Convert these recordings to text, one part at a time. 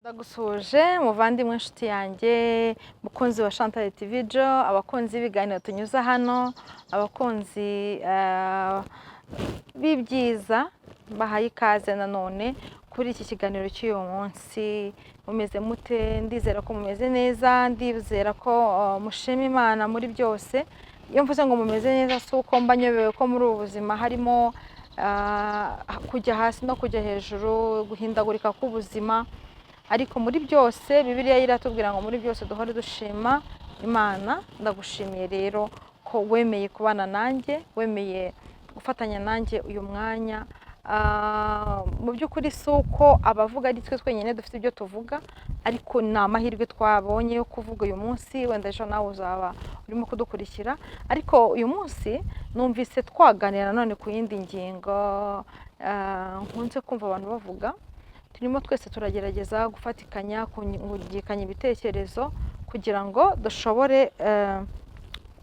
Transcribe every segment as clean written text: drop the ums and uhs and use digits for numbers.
Ndagusuje muvandimwe inshuti yanjye mukunzi wa Chantal TV Jo, abakunzi b'ibiganiro tunyuza hano, abakunzi b'ibyiza bahaye ikaze nanone kuri iki kiganiro cy'uyu munsi. Mumeze mute? Ndizera ko mumeze neza, ndizera ko mushima Imana muri byose. Iyo mvuze ngo mumeze neza si uko mba nyobewe ko muri ubu buzima harimo kujya hasi no kujya hejuru, guhindagurika k'ubuzima, ariko muri byose Bibiliya iratubwira ngo muri byose duhore dushima Imana. Ndagushimiye rero ko wemeye kubana nanjye, wemeye gufatanya nanjye uyu mwanya. Mu by'ukuri si uko abavuga ari twe twenyine dufite ibyo tuvuga, ariko ni amahirwe twabonye yo kuvuga uyu munsi. Wenda ejo nawe uzaba urimo kudukurikira, ariko uyu munsi numvise twaganira none ku yindi ngingo nkunze kumva abantu bavuga. Turimo twese turagerageza gufatikanya, kungikanya ibitekerezo kugira ngo dushobore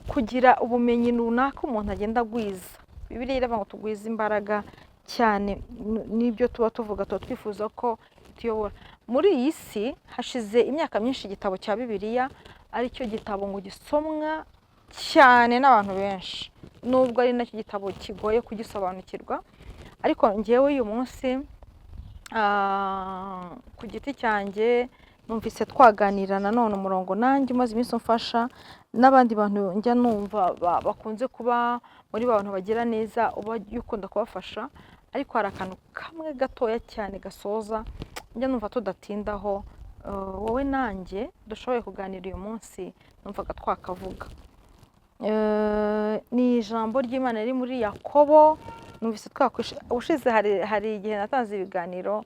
kugira ubumenyi runaka umuntu agenda agwiza. Bibiliya iravuga ngo tugwize imbaraga cyane n'ibyo tuba tuvuga, tuba twifuza ko tuyobora. Muri iyi si hashize imyaka myinshi igitabo cya Bibiliya aricyo gitabo ngo gisomwa cyane n'abantu benshi, nubwo ari nacyo gitabo kigoye kugisobanukirwa. Ariko njyewe uyu munsi ku giti cyanjye numvise twaganira nanone umurongo nanjye umaze iminsi umfasha, n'abandi bantu njya numva bakunze kuba muri bantu bagira neza uba ukunda kubafasha. Ariko hari akantu kamwe gatoya cyane gasoza njya numva tudatindaho, wowe nanjye dushoboye kuganira uyu munsi numvaga twakavuga. Ni ijambo ry'Imana riri muri Yakobo. Numvise ushize hari igihe natanze ibiganiro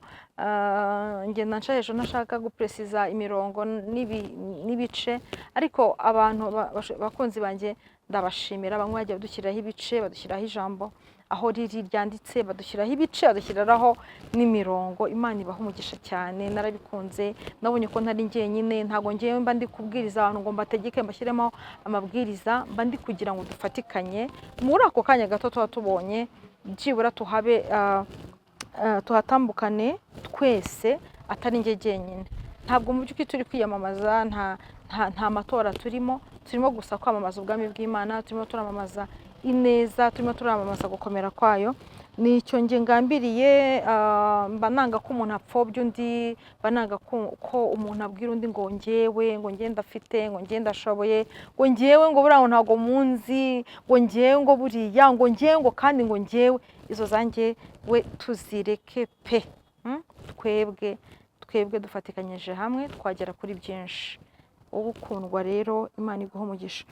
ngenda nca hejuru ntashaka gupresiza imirongo n'ibice, ariko abantu bakunzi banjye ndabashimira. Bamwe bagiye badushyiraho ibice, badushyiraho ijambo aho riri ryanditse, badushyiraho ibice, badushyiraho n'imirongo. Imana ibaha umugisha cyane, narabikunze. Nabonye ko ntari njyenyine, ntabwo ngiye mba ndi kubwiriza abantu ngo mbategeke mbashyiremo amabwiriza, mba ndi kugira ngo dufatikanye muri ako kanya gato tuba tubonye, byibura tuhatambukane twese, atari njye jyenyine. Ntabwo mu by'ukuri turi kwiyamamaza, nta matora turimo gusa kwamamaza ubwami bw'Imana, turimo turamamaza ineza, turimo turamamaza gukomera kwayo. Nicyo nge ngambiriye. Mba nanga ko umuntu apfobya undi, mba nanga ko umuntu abwira undi ngo njyewe, ngo njye ndafite, ngo njye ndashoboye, ngo njyewe ngo buriya ntabwo munzi, ngo njyewe ngo buriya, ngo njyewe ngo kandi ngo njyewe. Izo zanjye we tuzireke pe. Twebwe dufatikanyije hamwe twagera kuri byinshi. Wowe ukundwa rero, Imana iguha umugisha.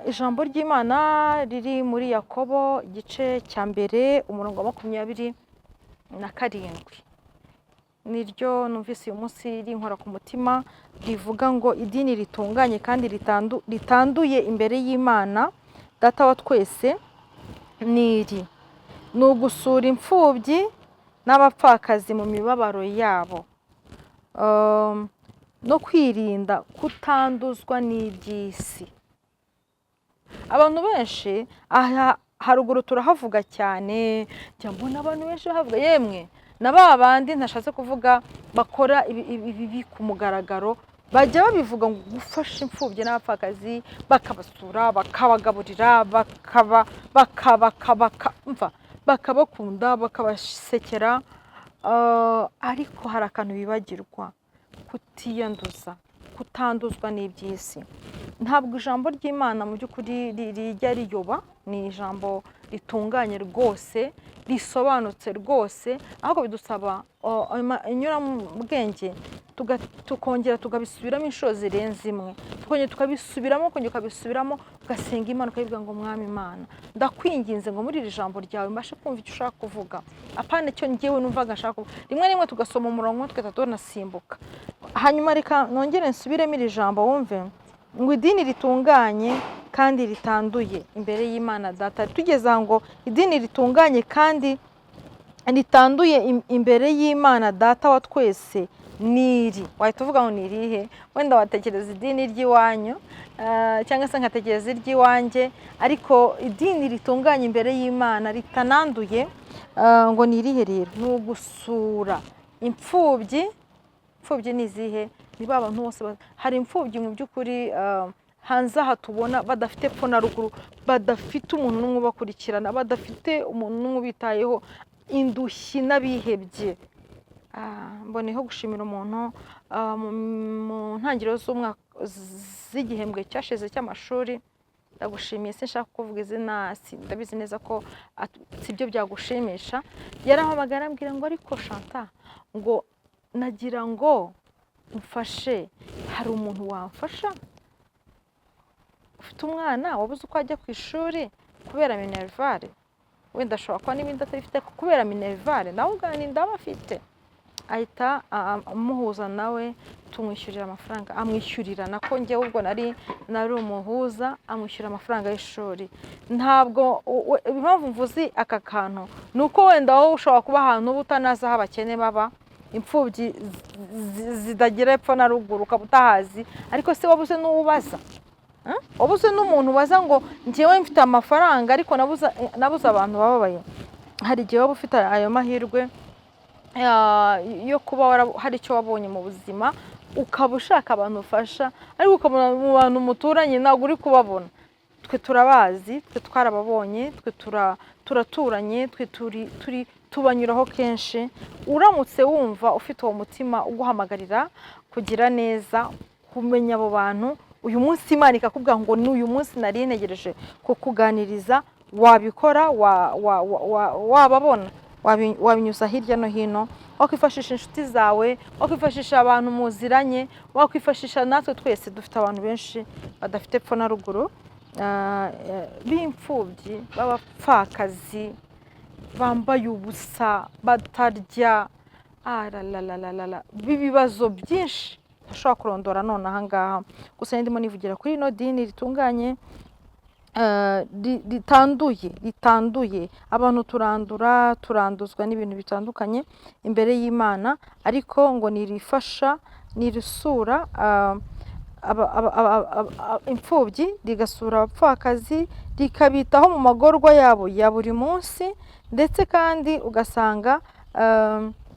Ijambo ry'Imana riri muri Yakobo igice cya mbere umurongo wa 27. Niryo numvise uyu munsi rinkora ku mutima, rivuga ngo idini ritunganye kandi ritanduye imbere y'Imana Data wa twese niri: ni ugusura imfubyi n'abapfakazi mu mibabaro yabo, no kwirinda kutanduzwa n'iby'isi. Abantu benshi haruguru turahavuga cyane, mbona abantu benshi bahavuga, yemwe na ba bandi ntashatse kuvuga bakora ibi ku mugaragaro, bajya babivuga ngo gufasha imfubyi n'abapfakazi, bakabasura, bakabagaburira, bakabakunda, bakabasekera. Ariko hari akantu bibagirwa: kutiyanduza, kutanduzwa n'iby'isi. Ntabwo ijambo ry'Imana mu by'ukuri rijya riyoba, ni ijambo ritunganye rwose, risobanutse rwose, ahubwo bidusaba inyuramubwenge, tukongera tukabisubiramo inshuro zirenze imwe, tukongera tukabisubiramo, ugasenga Imana, ukayivuga ngo Mwami Imana, ndakwinginze ngo muri iri jambo ryawe mbashe kumva icyo ushaka kuvuga, apana icyo njyewe numvaga nshaka kuvuga. Rimwe rimwe tugasoma umurongo tugahita tunasimbuka. Hanyuma reka nongere nsubiremo iri jambo wumve ngo idini ritunganye kandi ritanduye imbere y'Imana Data. Tugeze ngo idini ritunganye kandi ritanduye imbere y'Imana Data wa twese niri. Wahita uvuga ngo ni irihe? Wenda watekereza idini ry'iwanyu cyangwa se nkatekereza iry'iwanjye, ariko idini ritunganye imbere y'Imana ritananduye ngo ni irihe rero? Ni ugusura imfubyi imfubyi ni izihe? Ni ba bantu bose hari imfubyi mu by'ukuri hanze aha tubona badafite epfo na ruguru, badafite umuntu n'umwe ubakurikirana, badafite umuntu n'umwe ubitayeho, indushyi n'abihebye. Mboneyeho gushimira umuntu mu ntangiriro z'igihembwe cyashize cy'amashuri. Ndagushimiye, sinshaka kuvuga izina, ndabizi neza ko sibyo byagushimisha. Yarahamagara ambwira ngo ariko Chantal, ngo nagira ngo umfashe, hari umuntu wamfasha? Ufite umwana wabuze uko ajya ku ishuri kubera minervare, wenda ashobora kuba n'ibindi atabifite kubera minervare, nawe ugana ndaba afite. Ahita amuhuza nawe, tumwishyurira amafaranga, amwishyurira nako njyewe ubwo nari umuhuza, amwishyura amafaranga y'ishuri. Ntabwo impamvu mvuze aka kantu ni uko wenda wowe ushobora kuba ahantu uba utanazi aho abakene baba, imfubyi zidagira epfo na ruguru ukaba utahazi, ariko se wabuze n'uwubaza, wabuze n'umuntu ubaza ngo njyewe mfite amafaranga ariko nabuze abantu bababaye. Hari igihe waba ufite ayo mahirwe yo kuba hari icyo wabonye mu buzima, ukaba ushaka abantu ufasha, ariko ukabona mu bantu muturanye ntabwo uri kubabona. Twe turabazi, twe twarababonye, twe turaturanye, twe tubanyuraho kenshi. Uramutse wumva ufite uwo mutima uguhamagarira kugira neza, kumenya abo bantu, uyu munsi Imana ikakubwira ngo n'uyu munsi nari ntegereje kukuganiriza, wabikora, wababona, wabinyuza hirya no hino, wakwifashisha inshuti zawe, wakwifashisha abantu muziranye, wakwifashisha natwe twese dufite abantu benshi badafite epfo na ruguru, b'imfubyi, b'abapfakazi, bambaye ubusa, batarya, b'ibibazo byinshi ntashobora kurondora none aha ngaha. Gusa ndimo nivugira kuri ino dini ritunganye, ritanduye. Abantu turanduzwa n'ibintu bitandukanye imbere y'Imana, ariko ngo nirifasha, nirisura imfubyi, rigasura abapfakazi, rikabitaho mu magorwa yabo ya buri munsi, ndetse kandi ugasanga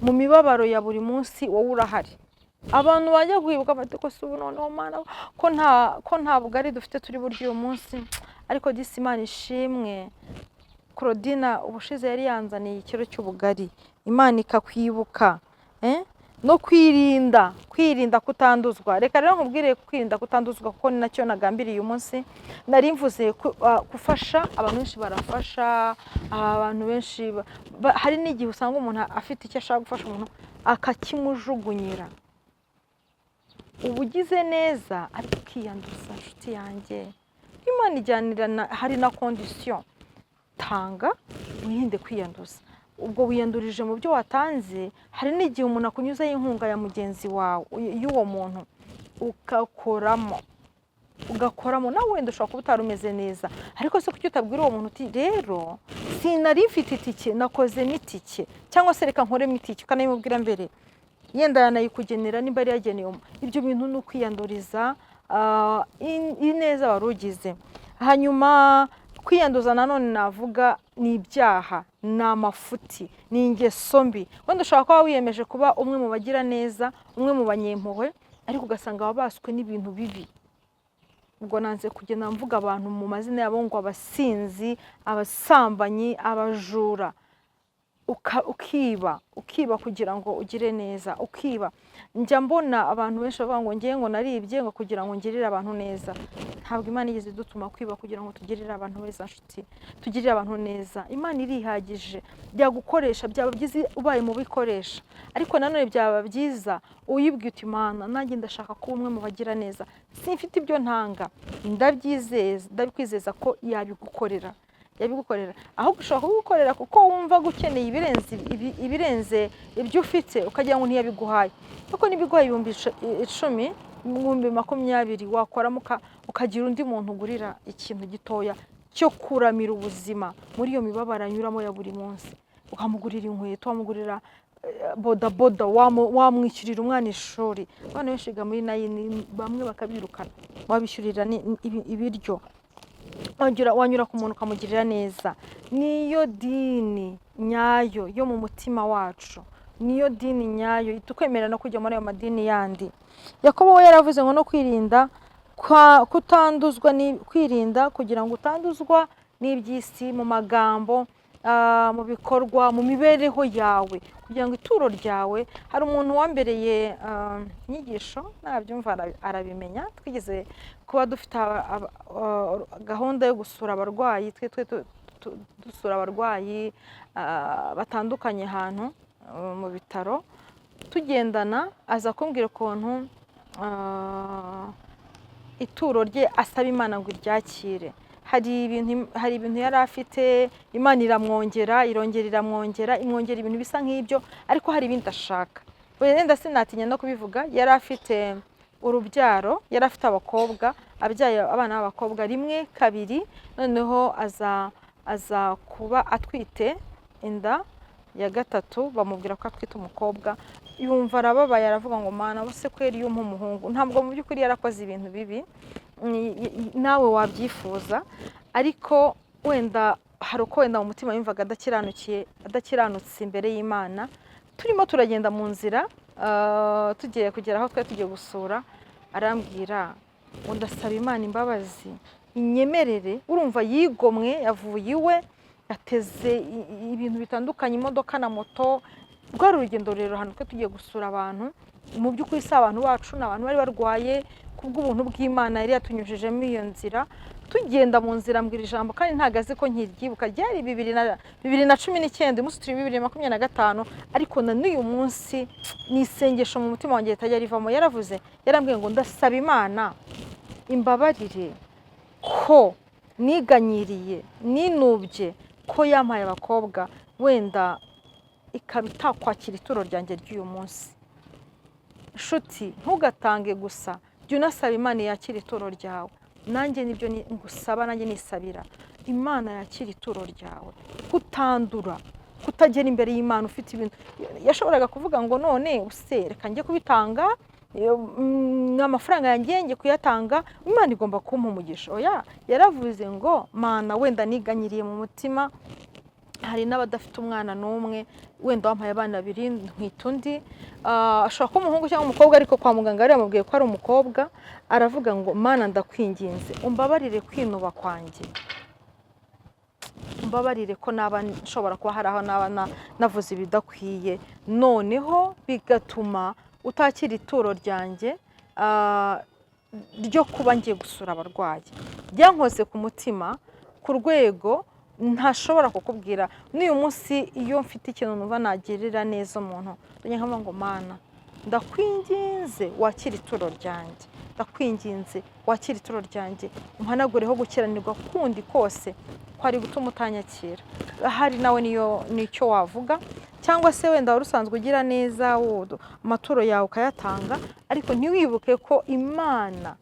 mu mibabaro ya buri munsi wowe urahari. Abantu bajya kwibuka bati ko si ubu noneho Mana ko nta bugari dufite turi buryo uyu munsi, ariko disi Imana ishimwe. Claudina ubushize yari yanzaniye ikiro cy'ubugari, Imana ikakwibuka no kwirinda kutanduzwa. Reka rero nkubwire kwirinda kutanduzwa, kuko ni nacyo nagambiriye uyu munsi. Nari mvuze gufasha abantu benshi, barafasha abantu benshi. Hari n'igihe usanga umuntu afite icyo ashaka gufasha umuntu akakimujugunyira. Ubugize neza ariko ukiyanduza, nshuti yanjye, Imana ijyanira, hari na condition. Tanga, wirinde kwiyanduza. Ubwo wiyandurije mu byo watanze, hari n'igihe umuntu akunyuzaho inkunga ya mugenzi wawe, y'uwo muntu, ugakoramo nawe wenda ushobora kuba utarumeze neza, ariko se kuki utabwira uwo muntu uti rero sinari mfite itike, nakoze n'itike, cyangwa se reka nkoremo itike, ukanayimubwira mbere, yenda yanayikugenera nimba yari yageneye. Ibyo bintu ni ukwiyanduriza ineza wari ugize. Hanyuma kwiyanduza nanone navuga ni ibyaha, ni amafuti, ni ingeso mbi. Wenda ushobora kuba wiyemeje kuba umwe mu bagira neza, umwe mu banyempuhwe, ariko ugasanga wabaswe n'ibintu bibi. Ubwo nanze kugenda mvuga abantu mu mazina yabo ngo abasinzi, abasambanyi, abajura. Ukiba kugira ngo ugire neza, ukiba. Njya mbona abantu benshi bavuga ngo ngiye ngo naribye ngo kugira ngo ngirire abantu neza. Ntabwo Imana igeze dutuma kwiba kugira ngo tugirire abantu neza, nshuti, tugirire abantu neza. Imana irihagije, byagukoresha, byaba byiza ubaye mu bikoresha, ariko nanone byaba byiza uyibwiye uti Imana, nanjye ndashaka kuba umwe mu bagira neza, simfite ibyo ntanga, ndabikwizeza ko yabigukorera. Ahubwo ushobora kugukorera kuko wumva gukeneye ibirenze ibyo ufite, ukagira ngo ntiyabiguhaye. Kuko n'ibiguhaye 10,000, 20,000 wakoramo ukagira undi muntu ugurira ikintu gitoya cyo kuramira ubuzima muri iyo mibabaro anyuramo ya buri munsi. Ukamugurira inkweto, wamugurira bodaboda, wamwishyurira umwana ishuri. Abana benshi biga muri nayini, bamwe bakabirukana, wabishyurira ibiryo. Wanyura ku muntu ukamugirira neza. Niyo dini nyayo yo mu mutima wacu. niyo dini nyayo itukwemerera no kujya muri ayo madini yandi. Yakobo we yaravuze ngo no kwirinda kutanduzwa ni kwirinda kugira ngo utanduzwa n'iby'isi mu magambo, mu bikorwa, mu mibereho yawe, kugira ngo ituro ryawe. Hari umuntu wambereye inyigisho nabyumva arabimenya, twigeze kuba dufite gahunda yo gusura abarwayi, dusura abarwayi batandukanye ahantu mu bitaro, tugendana aza kumbwira ukuntu ituro rye asaba Imana ngo iryakire. Hari ibintu yari afite, Imana imwongera ibintu bisa nk'ibyo, ariko hari ibindi ashaka. Wenda sinatinya no kubivuga. Yari afite urubyaro, yari afite abakobwa, abyaye abana b'abakobwa 1 2, noneho aza kuba atwite inda ya 3, bamubwira ko atwite umukobwa. Yumva arababaye, aravuga ngo Mana bose kweri y'umpa umuhungu. Ntabwo mu by'ukuri yarakoze ibintu bibi, nawe wabyifuza, ariko wenda hari uko wenda mu mutima yumvaga adakiranutse imbere y'Imana. Turimo turagenda mu nzira, tugiye kugera aho twari tugiye gusura, arambwira ngo ndasaba Imana imbabazi inyemerere. Urumva yigomwe, yavuye iwe, yateze ibintu bitandukanye, imodoka na moto. Rwari urugendo rero hano twe tugiye gusura abantu, mu by'ukuri si abantu bacu, n'abantu bari barwaye. Kubw'ubuntu bw'Imana yari yatunyujijemo iyo nzira. Tugenda mu nzira mbwira ijambo, kandi ntagaze ko nkiryibuka, ryari 2019, umunsi turi 2025, ariko na n'uyu munsi ni isengesho mu mutima wanjye ritajya rivamo. Yarambwiye ngo ndasaba Imana imbabarire ko niganyiriye, ninubye ko yampaye abakobwa, wenda ikaba itakwakira ituro ryanjye ry'uyu munsi. Nshuti, ntugatange gusa, jya unasaba Imana yakira ituro ryawe. Nanjye nibyo ngusaba, nanjye nisabira Imana yakira ituro ryawe. Kutandura, kutagera imbere y'Imana ufite ibintu. Yashoboraga kuvuga ngo none reka njye kubitanga, amafaranga yanjye ngiye kuyatanga, Imana igomba kumpa umugisha. Oya, yaravuze ngo Mana wenda niganyiriye mu mutima, hari n'abadafite umwana n'umwe, wenda wampaye abana 2 ntwita undi, ashobora kuba umuhungu cyangwa umukobwa, ariko kwa muganga yari yamubwiye ko ari umukobwa. Aravuga ngo Mana ndakwinginze umbabarire kwinuba kwanjye, umbabarire ko naba nshobora kuba hari aho naba navuze ibidakwiye, noneho bigatuma utakira ituro ryanjye ryo kuba ngiye gusura abarwayi. Byankoze ku mutima ku rwego ntashobora kukubwira. N'uyu munsi iyo mfite ikintu numva nagirira neza umuntu, nkavuga ngo Mana ndakwinginze wakira ituro ryanjye, ndakwinginze wakira ituro ryanjye, umpanagureho gukiranirwa kundi kose kwari gutuma utanyakira. Hari nawe nicyo wavuga, cyangwa se wenda wari usanzwe ugira neza, amaturo yawe ukayatanga, ariko ntiwibuke ko Imana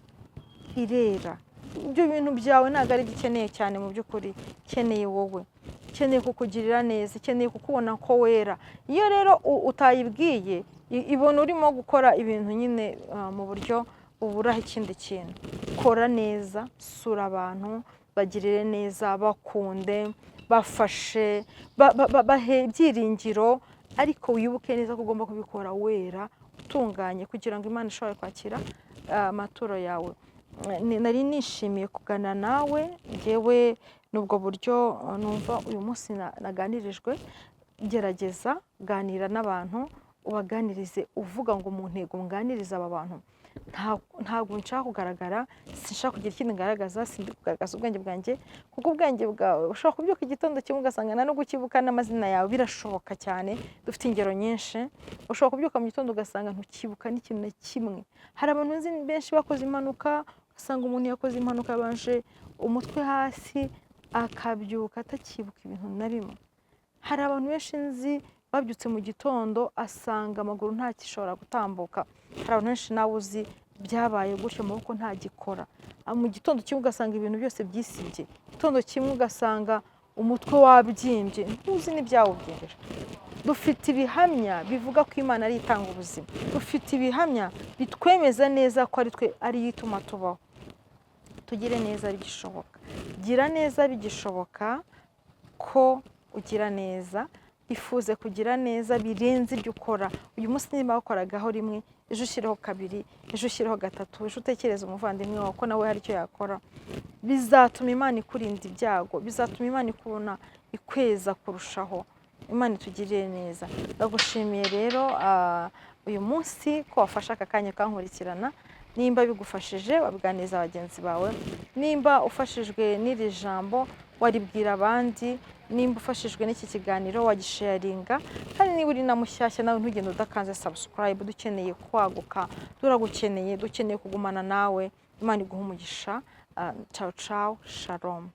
irera. Ibyo bintu byawe ntabwo ari gikeneye cyane mu by'ukuri, ikeneye wowe, ikeneye kukugirira neza, ikeneye kukubona ko wera. Iyo rero utayibwiye, ibona urimo gukora ibintu nyine mu buryo uburaho ikindi kintu. Kora neza, sura abantu, bagirire neza, bakunde, bafashe, bahe ibyiringiro, ariko wibuke neza ko ugomba kubikora wera, utunganye, kugira ngo Imana ishobore kwakira amaturo yawe. Nari nishimiye kugana nawe, ngewe nubwo buryo numva uyu munsi naganirijwe. Gerageza ganira n'abantu, ubaganirize uvuga ngo mu ntego nganiriza aba bantu. Ntabwo nshaka kugaragara, sinshaka kugira ikindi ngaragaza, sindi kugaragaza ubwenge bwanjye, kuko ubwenge bwawe ushobora kubyuka igitondo kimwe ugasanga no gukibuka n'amazina yawe, birashoboka cyane. Dufite ingero nyinshi. Ushobora kubyuka mu gitondo ugasanga ntukibuka n'ikintu na kimwe. Hari abantu benshi bakoze impanuka, ugasanga umuntu yakoze impanuka yabanje umutwe hasi, akabyuka atakibuka ibintu na bimwe. Hari abantu benshi nzi babyutse mu gitondo asanga amaguru ntakishobora gutambuka. Hari abantu benshi nawe uzi byabaye gutyo, amaboko ntagikora. Mu gitondo kimwe ugasanga ibintu byose byisibye, igitondo kimwe ugasanga umutwe wabyimbye, ntuzi n'ibyawubyimbije. Dufite ibihamya bivuga ko Imana ari itanga ubuzima. Dufite ibihamya bitwemeza neza ko ari yituma tubaho. Tugire neza bigishoboka, gira neza bigishoboka ko ugira neza, ifuze kugira neza birenze ibyo ukora. Uyu munsi niba wakoragaho rimwe, ejo ushireho kabiri, ejo ushireho gatatu, ejo utekereza umuvandimwe wawe ko nawe hari icyo yakora. Bizatuma Imana ikurinda ibyago, bizatuma Imana ikubona ikweza kurushaho. Imana itugirire neza. Ndagushimiye rero uyu munsi ko wafashe aka kanya kankurikirana. Nimba bigufashije wabiganiza bagenzi bawe, nimba ufashijwe n'iri jambo waribwira abandi, nimba ufashijwe n'iki kiganiro wagisharinga, kandi niba uri na mushyashya nawe ntugende udakanze subscribe. Dukeneye kwaguka, dukeneye kugumana nawe. Imana iguha umugisha. Ciao ciao, shalom.